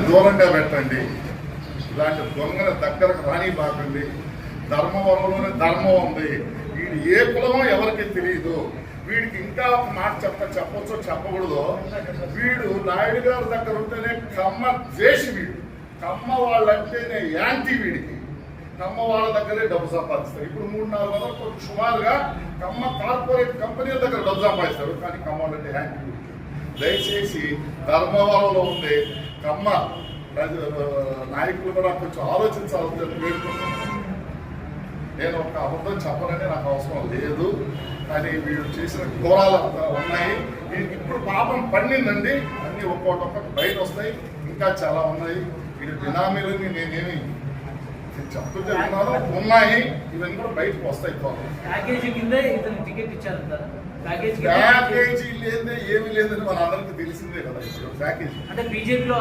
దూరంగా పెట్టండి. ఇలాంటి దొంగల దగ్గరకు రాని బాకండి. ధర్మవరంలోనే ధర్మం ఉంది. వీడు ఏ కులమో ఎవరికి తెలియదు. వీడికి ఇంకా ఒక మాట చెప్పొచ్చో చెప్పకూడదు. వీడు నాయుడు గారి దగ్గర ఉంటేనే కమ్మ ద్వేషి. వీడు కమ్మ వాళ్ళంటేనే యాంటీ. వీడికి కమ్మ వాళ్ళ దగ్గరే డబ్బు సంపాదిస్తారు. ఇప్పుడు 3-4 వందల సుమారుగా కమ్మ కార్పొరేట్ కంపెనీల దగ్గర డబ్బు సంపాదిస్తారు. కానీ కమ్మ వాళ్ళంటే యాంటీ. దయచేసి ధర్మవరంలో ఉండే కమ్మ నాయకులు కూడా కొంచెం ఆలోచించాలని వేడుకుంటున్నాను. నేను ఒక అబద్ధం చెప్పనని నాకు అవసరం లేదు. కానీ వీడు చేసిన ఘోరాలు ఉన్నాయి. వీడికి ఇప్పుడు పాపం పండిందండి. అన్నీ ఒక్కొక్కటి బయట వస్తాయి. ఇంకా చాలా ఉన్నాయి. వీడి బినామీలని నేనేమి చెప్తుంటే విన్నాను. ఉన్నాయి. ఇవన్నీ కూడా బయటకు వస్తాయి. ప్యాకేజీ లేదే ఏమి లేదని మన అందరికి తెలిసిందే కదా. ఇప్పుడు ప్యాకేజీ అంటే బీజేపీలో